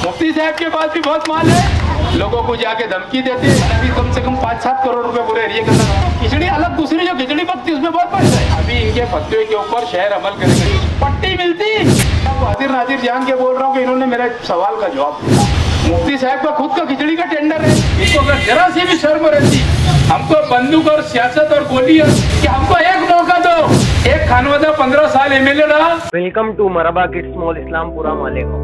मुफ्ती साहब के पास भी बहुत माल है, लोगों को जाके धमकी देते हैं। अभी कम से कम 5-7 करोड़ रुपए पूरे एरिया के अंदर खिचड़ी अलग, दूसरी जो खिचड़ी पकती उसमें बहुत पैसा है। अभी इनके फतवे के ऊपर शहर अमल करेंगे, पट्टी मिलती। हाजिर नाजिर जान के बोल रहा हूँ कि इन्होंने मेरे सवाल का जवाब दिया। मुफ्ती साहब का खुद का खिचड़ी का टेंडर है, इसको अगर जरा सी भी शर्म रहती, हमको बंदूक और सियासत और गोली कि हमको एक मौका दो। एक खानवादा 15 साल एमएलए रहा। Welcome to Marhaba kids mall Islampura Malegaon.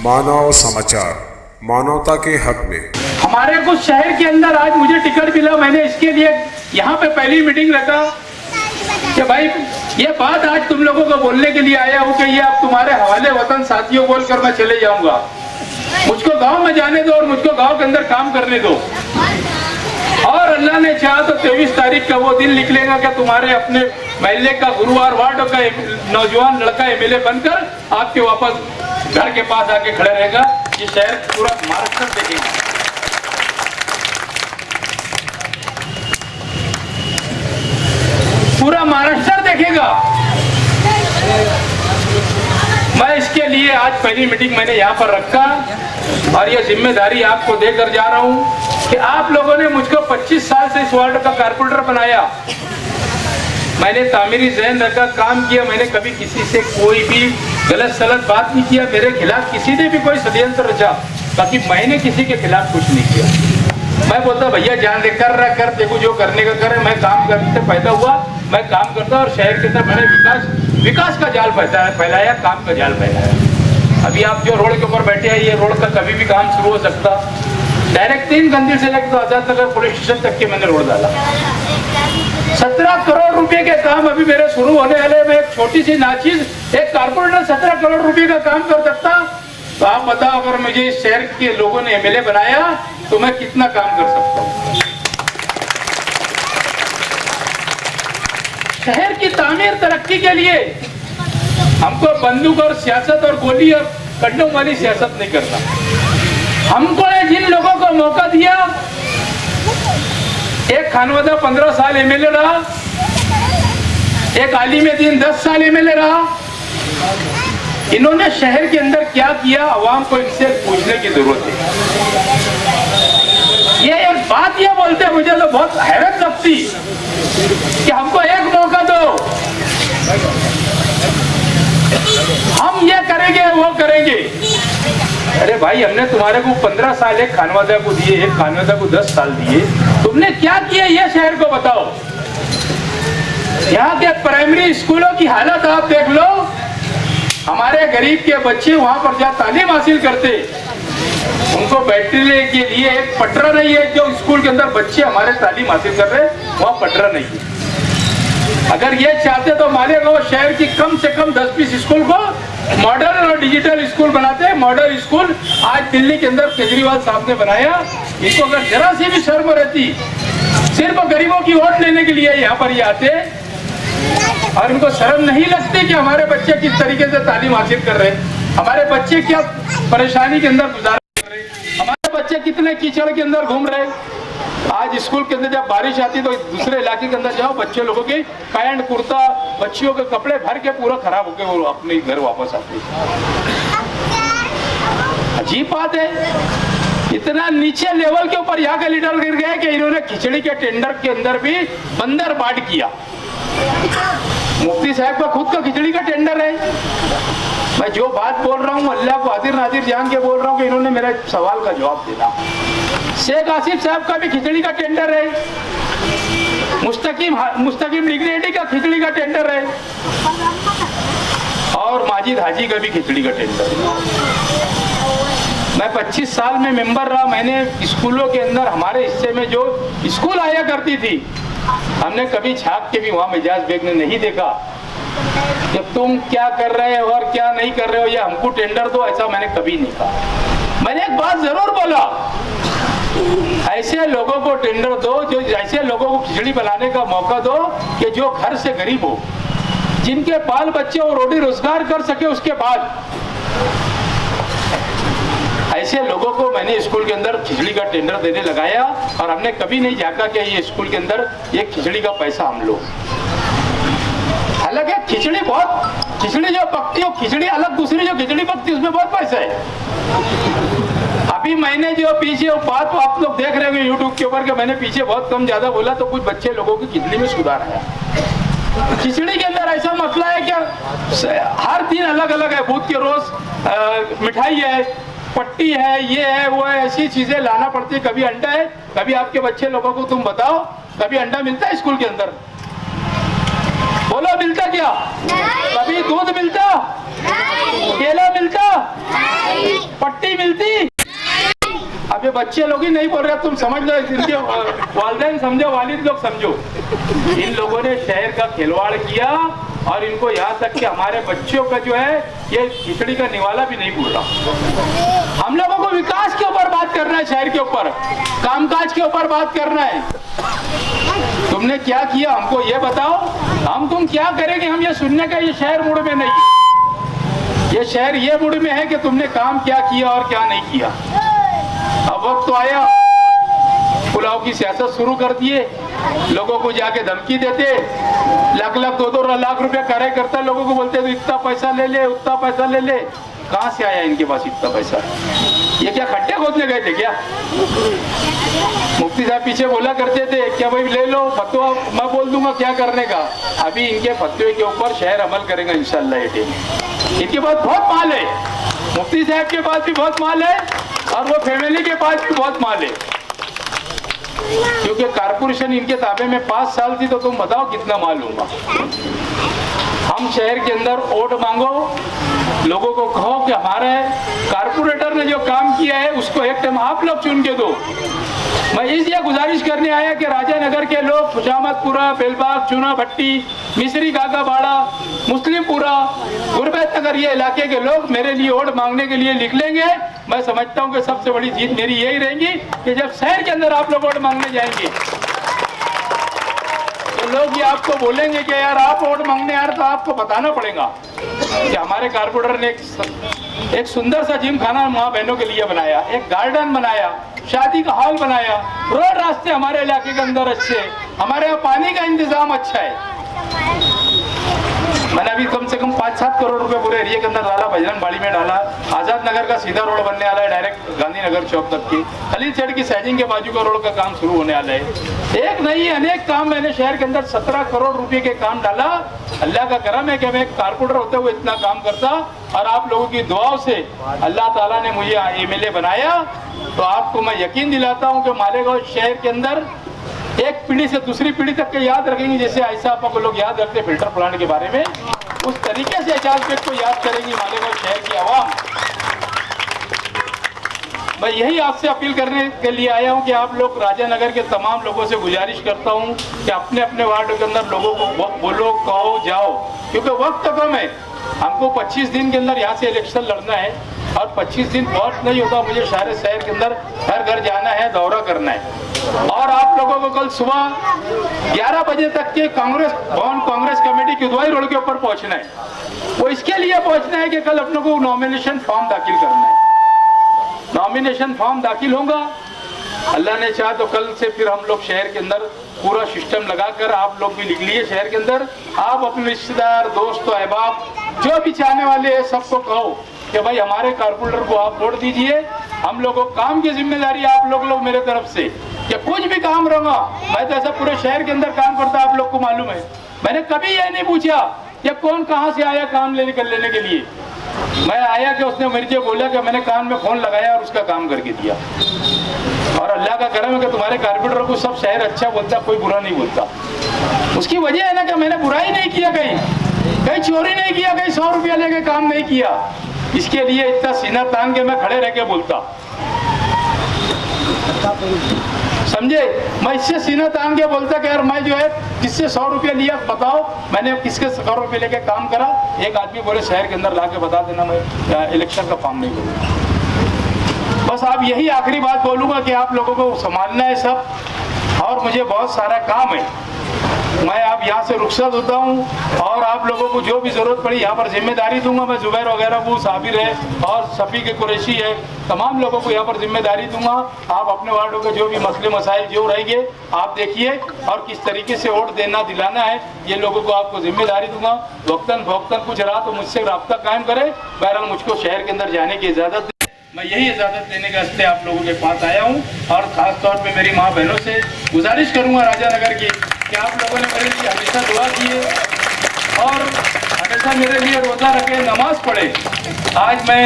Manav Samachar, मानवता के हक में। हमारे कुछ शहर के अंदर आज मुझे टिकट मिला, मैंने इसके लिए यहाँ पे पहली मीटिंग रखा कि भाई ये बात आज तुम लोगों को बोलने के लिए आया हूँ कि ये अब तुम्हारे हवाले वतन साथियों बोलकर मैं चले जाऊंगा। मुझको गांव में जाने दो और मुझको गांव के अंदर काम करने दो। और अल्लाह ने चाहा तो 23 तारीख का वो दिन निकलेगा कि तुम्हारे अपने महल्ले का गुरुवार वार्ड का नौजवान लड़का एमएलए बनकर आपके वापस घर के पास आके खड़े रहेगा। ये शहर पूरा महाराष्ट्र देखेगा। पूरा महाराष्ट्र देखेगा। मैं इसके लिए आज पहली मीटिंग मैंने यहाँ पर रखा और ये जिम्मेदारी आपको देकर जा रहा हूँ कि आप लोगों ने मुझको 25 साल से इस वार्ड का कारपोरेटर बनाया। मैंने तामीरी ज़हन रखा, काम किया। मैंने कभी किसी से कोई भी गलत सलत बात नहीं किया। मेरे खिलाफ किसी ने भी कोई षड्यंत्र रचा, बाकी मैंने किसी के खिलाफ कुछ नहीं किया। मैं बोलता भैया जान दे, कर रहा कर, देखो जो करने का करे। मैं काम करने से पैदा हुआ, मैं काम करता और शहर के अंदर मैंने विकास का जाल फैलाया, काम का जाल फैलाया। अभी आप जो रोड के ऊपर बैठे हैं, ये रोड का कभी भी काम शुरू हो सकता। डायरेक्ट 3 मंजिल से लेकर आजाद नगर पुलिस स्टेशन तक के मैंने रोड डाला। 17 करोड़ रुपए के काम अभी मेरे शुरू होने वाले। मैं एक छोटी सी नाचीज, एक कारपोरेटर 17 करोड़ रुपए का काम कर सकता। तो आप बताओ, अगर मुझे इस शहर के लोगों ने एमएलए बनाया तो मैं कितना काम कर सकता हूँ। शहर की तामीर तरक्की के लिए हमको बंदूक और सियासत और गोली और कंडोम वाली सियासत नहीं करना। हमको ने जिन लोगों को मौका दिया, एक खानवादा 15 साल एमएलए रहा, एक आलिम दीन 10 साल एमएलए रहा। इन्होंने शहर के अंदर क्या किया, आवाम को इनसे पूछने की जरूरत है। ये एक बात ये बोलते मुझे तो बहुत हैरत लगती कि हमको एक मौका दो, हम ये करेंगे वो करेंगे। अरे भाई, हमने तुम्हारे को 15 साल एक खानवादा को दिए, एक खानवादा को 10 साल दिए। तुमने क्या किया ये शहर को बताओ। यहाँ के प्राइमरी स्कूलों की हालत आप देख लो। हमारे गरीब के बच्चे वहां पर जा तालीम हासिल करते, उनको बैठने के लिए एक पटरा नहीं है। जो स्कूल के अंदर बच्चे हमारे तालीम हासिल कर रहे हैं, वहाँ पटरा नहीं है। अगर ये चाहते तो मालेगांव शहर की कम से कम 10-20 स्कूल को मॉडर्न और डिजिटल स्कूल बनाते हैं। मॉडर्न स्कूल आज दिल्ली के अंदर केजरीवाल साहब ने बनाया। इसको अगर जरा सी भी शर्म रहती, सिर्फ गरीबों की वोट लेने के लिए यहाँ पर ये आते और इनको शर्म नहीं लगती कि हमारे बच्चे किस तरीके से तालीम हासिल कर रहे हैं, हमारे बच्चे क्या परेशानी के अंदर गुजारा कर रहे हैं, हमारे बच्चे कितने कीचड़ के अंदर घूम रहे हैं। आज स्कूल के अंदर जब बारिश आती तो दूसरे इलाके के अंदर जाओ, बच्चे लोगों के पैंट कुर्ता, बच्चियों के कपड़े भर के पूरा खराब होके वो अपने घर वापस आते। अजीब बात है, इतना नीचे लेवल के ऊपर यहाँ के लीडर गिर गए कि इन्होंने खिचड़ी के टेंडर के अंदर भी बंदर बाट किया। मुफ्ती साहब का खुद का खिचड़ी का टेंडर है। मैं जो बात बोल रहा हूँ अल्लाह को हाजिर नाजिर जान के बोल रहा हूँ कि इन्होंने मेरे सवाल का जवाब देना। शेख आसिफ साहब का भी खिचड़ी का टेंडर है। मुस्तकीम डिग्रेडी का खिचड़ी का टेंडर है और माजिद हाजी का भी खिचड़ी का टेंडर है। मैं 25 साल में मेंबर रहा। मैंने स्कूलों के अंदर हमारे हिस्से में जो स्कूल आया करती थी, हमने कभी झांक के भी वहां मिजाज बेगने नहीं देखा कि तुम क्या कर रहे हो और क्या नहीं कर रहे हो, या हमको टेंडर दो, ऐसा मैंने कभी नहीं कहा। मैंने एक बात जरूर बोला, ऐसे लोगों को टेंडर दो, जो ऐसे लोगों को खिचड़ी बनाने का मौका दो कि जो घर से गरीब हो, जिनके बाल बच्चे और रोटी रोजगार कर सके। उसके बाद ऐसे लोगों को मैंने स्कूल के अंदर खिचड़ी का टेंडर देने लगाया और हमने कभी नहीं झांका कि ये स्कूल के अंदर ये खिचड़ी का पैसा हम लोग, हालांकि खिचड़ी जो पकती है खिचड़ी अलग, दूसरी जो खिचड़ी पकती है उसमें बहुत पैसा है। अभी मैंने जो पीछे बात आप लोग देख रहे होंगे यूट्यूब के ऊपर कि मैंने पीछे बहुत कम ज्यादा बोला तो कुछ बच्चे लोगों की खिचड़ी में सुधार आया। खिचड़ी के अंदर ऐसा मसला है क्या, हर दिन अलग अलग है, बुध के रोज मिठाई है, पट्टी है, ये है वो है, ऐसी चीजें लाना पड़ती है। कभी अंडा है, कभी आपके बच्चे लोगों को तुम बताओ कभी अंडा मिलता है स्कूल के अंदर? बोलो मिलता क्या? कभी दूध मिलता? केला मिलता? पट्टी मिलती? अब ये बच्चे लोग ही नहीं बोल रहे, तुम समझ लो, इनके वालिदैन समझो, वालिद लोग समझो। इन लोगों ने शहर का खिलवाड़ किया और इनको यहाँ तक कि हमारे बच्चों का जो है ये खिचड़ी का निवाला भी नहीं भूल रहा। हम लोगों को विकास के ऊपर बात करना है, शहर के ऊपर, कामकाज के ऊपर बात करना है। तुमने क्या किया हमको ये बताओ, हम तुम क्या करेंगे हम ये सुनने का ये शहर मूड में नहीं। ये शहर ये मूड में है कि तुमने काम क्या किया और क्या नहीं किया। अब वक्त तो आया, पुलाव की सियासत शुरू कर दिए, लोगों को जाके धमकी देते, लाख लाख 2-2 लाख रुपया कार्यकर्ता लोगों को बोलते तो इतना पैसा ले ले, उतना पैसा ले ले। कहां से आया इनके पास इतना पैसा? ये क्या खड्डे खोदने गए थे क्या? मुफ्ती साहब पीछे बोला करते थे क्या भाई ले लो फतवा, मैं बोल दूंगा क्या करने का। अभी इनके फतवे के ऊपर शहर अमल करेगा इंशाल्लाह। ये टीम इनके पास बहुत माल है, मुफ्ती साहब के पास भी बहुत माल है और वो फैमिली के पास भी बहुत माल है, क्योंकि कारपोरेशन इनके ताबे में 5 साल थी। तो तुम बताओ कितना माल होगा। हम शहर के अंदर वोट मांगो, लोगों को कहो कि हमारे कारपोरेटर ने जो काम किया है उसको एक टाइम आप लोग चुन के दो। मैं इसलिए गुजारिश करने आया कि राजानगर के लोग, खुशामतपुरा, बेलबाग, चूना भट्टी, मिस्री काकाबाड़ा, मुस्लिमपुरा, गुरबैत नगर, ये इलाके के लोग मेरे लिए वोट मांगने के लिए लिख लेंगे। मैं समझता हूँ कि सबसे बड़ी जीत मेरी यही रहेगी कि जब शहर के अंदर आप लोग वोट मांगने जाएंगे तो लोग ये आपको बोलेंगे कि यार आप वोट मांगने यार तो आपको बताना पड़ेगा कि हमारे कारपोरेटर ने एक सुंदर सा जिम खाना माँ बहनों के लिए बनाया, एक गार्डन बनाया, शादी का हॉल बनाया, रोड रास्ते हमारे इलाके के अंदर अच्छे, हमारे यहाँ पानी का इंतजाम अच्छा है। मैंने अभी कम से कम 5-7 करोड़ रुपए पूरे एरिया के अंदर डाला, बजरंग बाड़ी में डाला, आजाद नगर का सीधा रोड बनने वाला है डायरेक्ट गांधीनगर चौक तक की, खलील सेठ की सैजिंग के बाजू का रोड का काम शुरू होने वाला है। एक नहीं अनेक काम मैंने शहर के अंदर 17 करोड़ रुपए के काम डाला। अल्लाह का करम है कि मैं एक कारपोरेटर होते हुए इतना काम करता और आप लोगों की दुआओं से अल्लाह ताला ने मुझे MLA बनाया। तो आपको मैं यकीन दिलाता हूँ कि मालेगांव शहर के अंदर एक पीढ़ी से दूसरी पीढ़ी तक के याद रखेंगे, जैसे ऐसा आपको लोग याद रखते फिल्टर प्लांट के बारे में, उस तरीके से एजाज बेग को याद करेंगी मालेगांव शहर की आवाम। मैं यही आपसे अपील करने के लिए आया हूं कि आप लोग राजानगर के तमाम लोगों से गुजारिश करता हूं कि अपने अपने वार्ड के अंदर लोगों को बोलो, कहो, जाओ, क्योंकि वक्त तो कम है। हमको 25 दिन के अंदर यहाँ से इलेक्शन लड़ना है और 25 दिन बहुत नहीं होगा, मुझे सारे शहर के अंदर हर घर जाना है, दौरा करना है। और आप लोगों को कल सुबह 11 बजे तक के कांग्रेस भवन, कांग्रेस कमेटी की दुआई रोड के ऊपर पहुंचना है। वो इसके लिए पहुंचना है कि कल अपनों को नॉमिनेशन फॉर्म दाखिल करना है। नॉमिनेशन फॉर्म दाखिल होगा, अल्लाह ने चाहा तो कल से फिर हम लोग शहर के अंदर पूरा सिस्टम लगाकर, आप लोग भी लिख लिए शहर के अंदर, आप अपने रिश्तेदार, दोस्त, अहबाब जो भी चाहने वाले हैं सबको कहो कि भाई हमारे कारपोरेटर को आप वोट दीजिए। हम लोगों काम की जिम्मेदारी आप लोग मेरे तरफ से कि कुछ भी काम रहूंगा, मैं तो ऐसा पूरे शहर के अंदर काम करता, आप लोग को मालूम है। मैंने कभी ये नहीं पूछा कि कौन कहां से आया काम लेने के लिए। मैं आया कि उसने मुझे बोला कि मैंने कान में फोन लगाया और उसका काम करके दिया। और अल्लाह का करम है कि तुम्हारे कारपोरेटर को सब शहर अच्छा बोलता, कोई बुरा नहीं बोलता। उसकी वजह है ना कि मैंने बुराई नहीं किया, कहीं चोरी नहीं किया, कहीं 100 रुपया लेके काम नहीं किया। इसके लिए इतना सीना तान के मैं खड़े रह के बोलता, समझे। मैं इससे सीना तान के बोलता कि यार मैं जो है किससे 100 रुपया लिया बताओ, मैंने किसके 100 रुपये लेके काम करा। एक आदमी बोले शहर के अंदर ला के बता देना, मैं इलेक्शन का फॉर्म नहीं करूँगा। बस आप यही आखिरी बात बोलूंगा कि आप लोगों को संभालना है सब। और मुझे बहुत सारा काम है। मैं अब यहाँ से रुखसत होता हूँ और आप लोगों को जो भी ज़रूरत पड़ी यहाँ पर जिम्मेदारी दूंगा। मैं जुबैर वगैरह को, साबिर है और शफी के कुरैशी है, तमाम लोगों को यहाँ पर जिम्मेदारी दूंगा। आप अपने वार्डों के जो भी मसले मसाइल जो रहेंगे आप देखिए और किस तरीके से वोट देना दिलाना है ये लोगों को आपको जिम्मेदारी दूंगा। वक्तन फौक्तन कुछ रहा तो मुझसे रब्ता कायम करें। बहरहाल मुझको शहर के अंदर जाने की इजाज़त दें। मैं यही इजाज़त देने के वास्ते आप लोगों के पास आया हूँ और ख़ास तौर पे मेरी माँ बहनों से गुजारिश करूँगा राजानगर की कि आप लोगों ने मेरे लिए हमेशा दुआ की है और हमेशा मेरे लिए रोज़ा रखे, नमाज पढ़े। आज मैं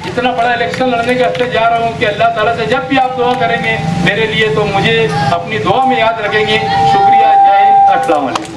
इतना बड़ा इलेक्शन लड़ने के वास्ते जा रहा हूँ कि अल्लाह ताला से जब भी आप दुआ करेंगे मेरे लिए तो मुझे अपनी दुआ में याद रखेंगे। शुक्रिया, जय हिंद, अस्सलाम वालेकुम।